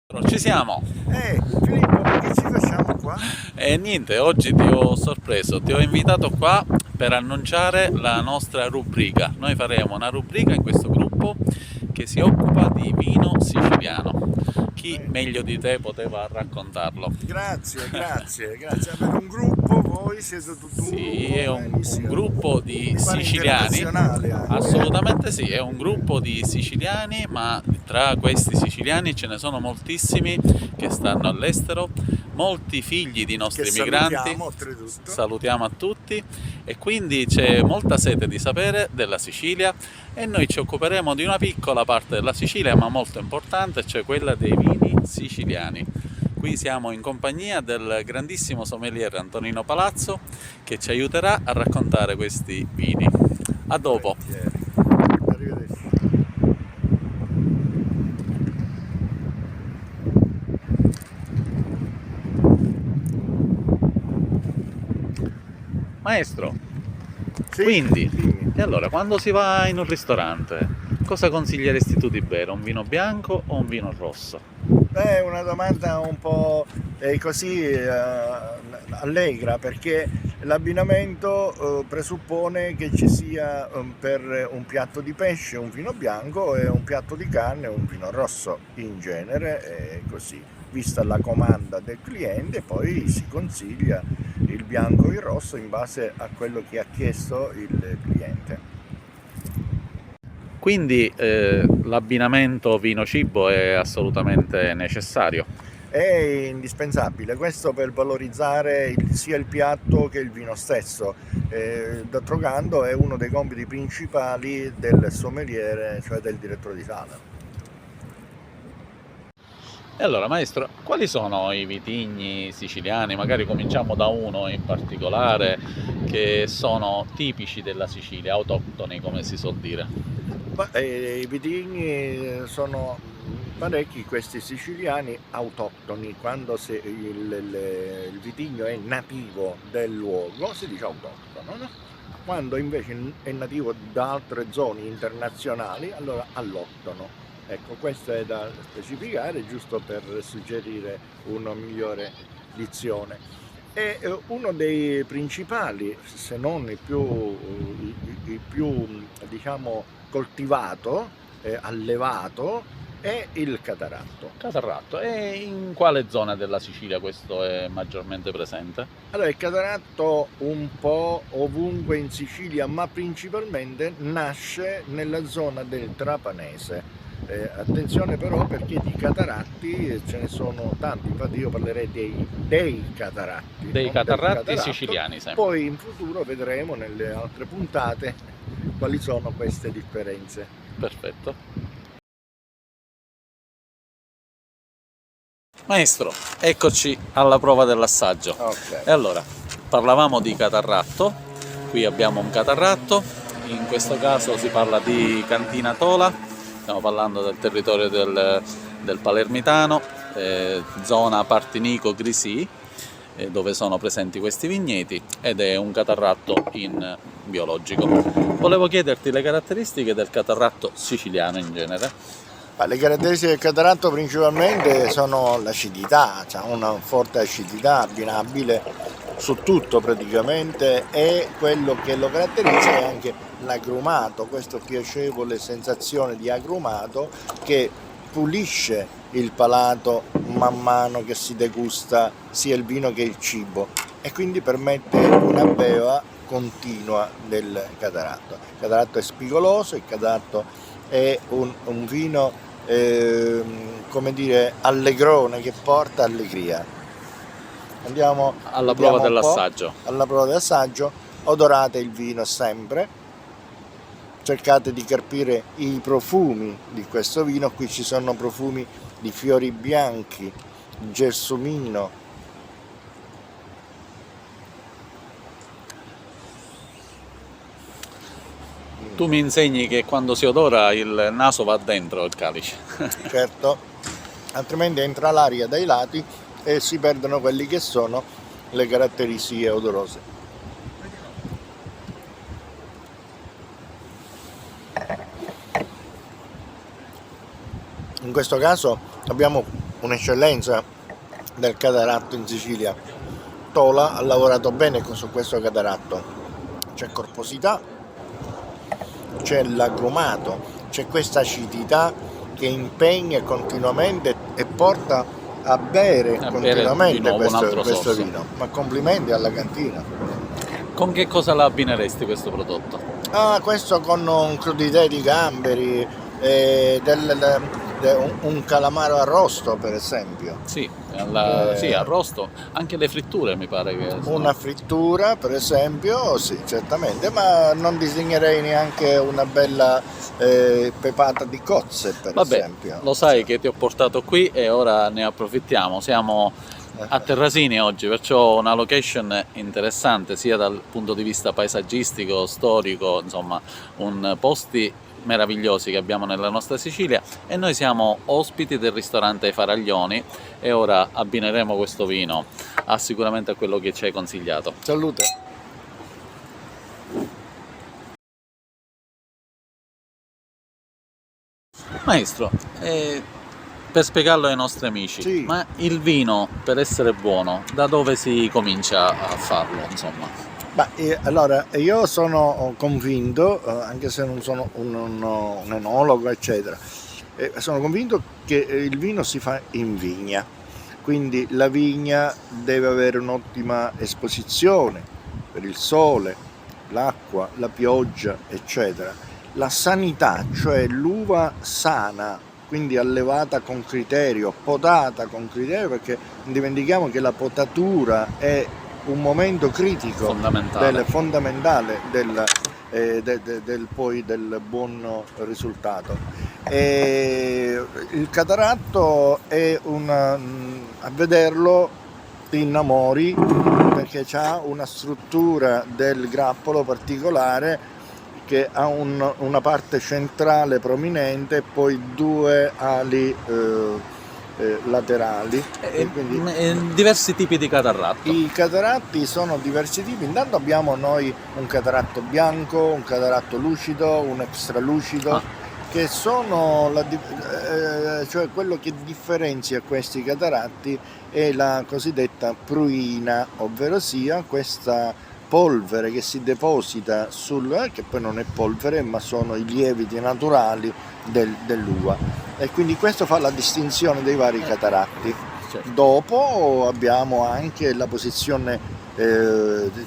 Ci siamo! Filippo, che ci facciamo qua? E niente, oggi ti ho sorpreso, ti ho invitato qua per annunciare la nostra rubrica. Noi faremo una rubrica in questo gruppo che si occupa di vino siciliano. Chi Eh, meglio di te poteva raccontarlo? grazie. Avete un gruppo, voi siete tutto un Sì, è gruppo, un benissimo. gruppo di Mi pare siciliani, internazionale anche. assolutamente sì, è un gruppo di siciliani, ma tra questi siciliani ce ne sono moltissimi che stanno all'estero, molti figli di Che nostri migranti, salutiamo oltretutto. salutiamo a tutti, e quindi c'è molta sete di sapere della Sicilia e noi ci occuperemo di una piccola parte della Sicilia, ma molto importante, cioè quella dei vini siciliani. Qui siamo in compagnia del grandissimo sommelier Antonino Palazzo che ci aiuterà a raccontare questi vini. A dopo. Volentieri. Arrivederci. Maestro, Sì, quindi, dimmi. e allora, quando si va in un ristorante, cosa consiglieresti tu di bere? Un vino bianco o un vino rosso? È una domanda un po' così allegra perché l'abbinamento presuppone che ci sia per un piatto di pesce un vino bianco e un piatto di carne un vino rosso in genere, è così, vista la comanda del cliente, poi si consiglia il bianco o il rosso in base a quello che ha chiesto il cliente. Quindi l'abbinamento vino-cibo è assolutamente necessario. È indispensabile, questo per valorizzare sia il piatto che il vino stesso. D'altro canto è uno dei compiti principali del sommeliere, cioè del direttore di sala. E allora, maestro, quali sono i vitigni siciliani? Magari cominciamo da uno in particolare che sono tipici della Sicilia, autoctoni, come si suol dire. Ma, i vitigni sono parecchi questi siciliani autoctoni, quando il vitigno è nativo del luogo si dice autoctono, no? Quando invece è nativo da altre zone internazionali allora alloctono. Ecco, questo è da specificare giusto per suggerire una migliore dizione. È uno dei principali, se non il più diciamo, coltivato, allevato, è il cataratto. Catarratto. E in quale zona della Sicilia questo è maggiormente presente? Allora, il cataratto un po' ovunque in Sicilia, ma principalmente nasce nella zona del Trapanese. Attenzione però perché di cataratti ce ne sono tanti, infatti io parlerei dei cataratti, Dei non del catarratti cataratto, siciliani sempre. poi in futuro vedremo nelle altre puntate quali sono queste differenze. Perfetto. Maestro, eccoci alla prova dell'assaggio. Ok. E allora, parlavamo di catarratto, qui abbiamo un catarratto, in questo caso si parla di Cantina Tola, stiamo parlando del territorio del Palermitano, zona Partinico-Grisì, dove sono presenti questi vigneti, ed è un catarratto in biologico. Volevo chiederti le caratteristiche del catarratto siciliano in genere. Ma le caratteristiche del cataratto principalmente sono l'acidità, ha una forte acidità abbinabile su tutto praticamente e quello che lo caratterizza è anche l'agrumato, questa piacevole sensazione di agrumato che pulisce il palato man mano che si degusta sia il vino che il cibo e quindi permette una beva continua del cataratto. Il cataratto è spigoloso, il cataratto è un vino come dire, allegrone che porta allegria. Alla prova Vediamo un po' dell'assaggio. alla prova dell'assaggio. Odorate il vino sempre, cercate di capire i profumi di questo vino. Qui ci sono profumi di fiori bianchi, gelsomino. Tu mi insegni che quando si odora il naso va dentro il calice. Certo, altrimenti entra l'aria dai lati e si perdono quelli che sono le caratteristiche odorose. In questo caso abbiamo un'eccellenza del cataratto in Sicilia. Tola ha lavorato bene su questo cataratto, c'è corposità, c'è l'agrumato, c'è questa acidità che impegna continuamente e porta a bere continuamente questo vino. Ma complimenti alla cantina. Con che cosa la abbineresti questo prodotto? Questo con un crudité di gamberi, un calamaro arrosto per esempio. Sì, arrosto, anche le fritture mi pare che sono... Una frittura per esempio, sì, certamente, ma non disegnerei neanche una bella pepata di cozze per esempio. Lo sai che ti ho portato qui e ora ne approfittiamo, siamo a Terrasini oggi, perciò una location interessante sia dal punto di vista paesaggistico, storico, insomma, posti meravigliosi che abbiamo nella nostra Sicilia, e noi siamo ospiti del ristorante Faraglioni e ora abbineremo questo vino sicuramente a quello che ci hai consigliato. Salute! Maestro, per spiegarlo ai nostri amici, sì. Ma il vino per essere buono da dove si comincia a farlo, insomma? Allora, io sono convinto, anche se non sono un enologo, eccetera, sono convinto che il vino si fa in vigna, quindi la vigna deve avere un'ottima esposizione per il sole, l'acqua, la pioggia, eccetera. La sanità, cioè l'uva sana, quindi allevata con criterio, potata con criterio, perché non dimentichiamo che la potatura è un momento critico, fondamentale del buon risultato. Il cataratto è a vederlo ti innamori, perché ha una struttura del grappolo particolare che ha una parte centrale prominente e poi due ali laterali. E quindi diversi tipi di cataratto. I cataratti sono diversi tipi. Intanto abbiamo noi un cataratto bianco, un cataratto lucido, un extralucido, che sono cioè quello che differenzia questi cataratti è la cosiddetta pruina, ovvero sia questa polvere che si deposita che poi non è polvere ma sono i lieviti naturali dell'uva, e quindi questo fa la distinzione dei vari cataratti. Certo. Dopo abbiamo anche la posizione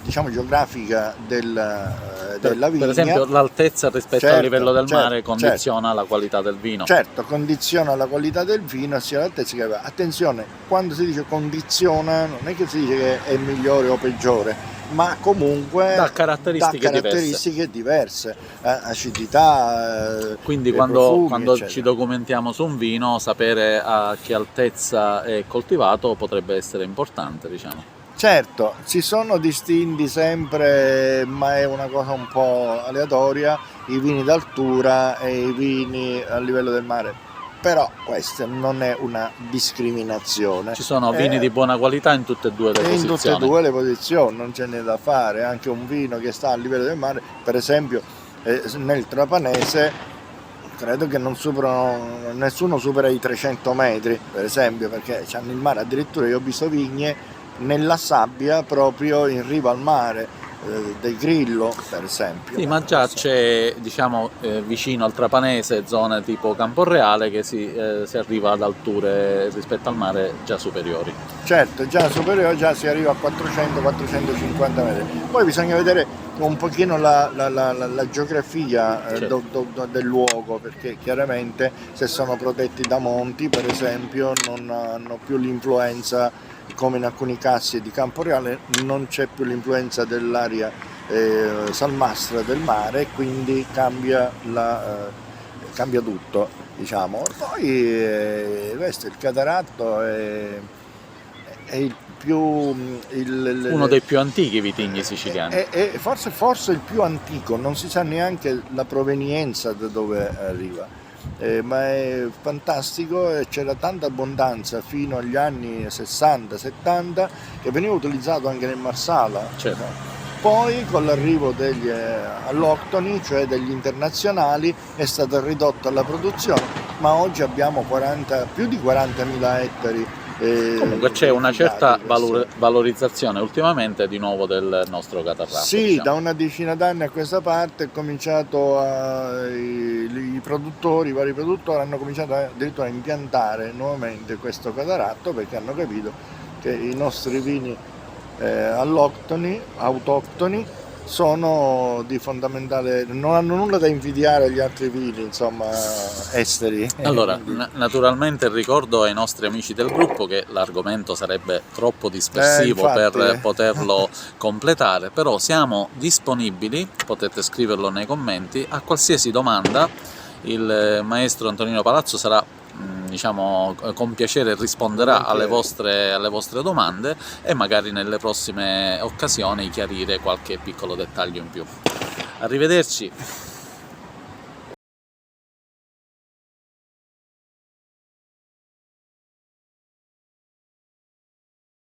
diciamo geografica della vigna. Per esempio l'altezza rispetto al livello del mare condiziona la qualità del vino. Certo, condiziona la qualità del vino sia l'altezza che aveva. Attenzione, quando si dice condiziona non è che si dice che è migliore o peggiore, ma comunque dà caratteristiche diverse, acidità. Quindi quando ci documentiamo su un vino, sapere a che altezza è coltivato potrebbe essere importante, diciamo. Certo, si sono distinti sempre, ma è una cosa un po' aleatoria, i vini d'altura e i vini a livello del mare. Però questa non è una discriminazione. Ci sono vini di buona qualità in tutte e due le posizioni. In tutte e due le posizioni, non c'è niente da fare. Anche un vino che sta a livello del mare, per esempio nel Trapanese, credo che nessuno supera i 300 metri, per esempio, perché c'hanno il mare. Addirittura io ho visto vigne nella sabbia proprio in riva al mare, del Grillo per esempio. Sì, ma già c'è, diciamo, vicino al Trapanese zone tipo Camporreale che si arriva ad alture rispetto al mare già superiori. Certo, già superiore, già si arriva a 400-450 metri. Poi bisogna vedere un pochino la geografia del luogo, perché chiaramente se sono protetti da monti per esempio non hanno più l'influenza, come in alcuni casi di Camporeale non c'è più l'influenza dell'aria salmastra del mare, quindi cambia tutto, diciamo. Poi questo, il cataratto è uno dei più antichi vitigni siciliani. È forse il più antico, non si sa neanche la provenienza da dove arriva. Ma è fantastico e c'era tanta abbondanza fino agli anni 60-70 che veniva utilizzato anche nel Marsala. Certo. Poi con l'arrivo degli alloctoni, cioè degli internazionali, è stata ridotta la produzione ma oggi abbiamo più di 40.000 ettari. Comunque c'è una certa questo. valorizzazione ultimamente di nuovo del nostro catarratto. Sì, diciamo. da una decina d'anni a questa parte è cominciato i produttori, i vari produttori hanno cominciato addirittura a impiantare nuovamente questo cataratto perché hanno capito che i nostri vini autoctoni sono di fondamentale, non hanno nulla da invidiare agli altri vini, insomma, esteri. Allora, naturalmente ricordo ai nostri amici del gruppo che l'argomento sarebbe troppo dispersivo per Infatti. poterlo completare, però siamo disponibili, potete scriverlo nei commenti, a qualsiasi domanda. Il maestro Antonino Palazzo sarà, diciamo, con piacere risponderà alle vostre domande e magari nelle prossime occasioni chiarire qualche piccolo dettaglio in più. Arrivederci!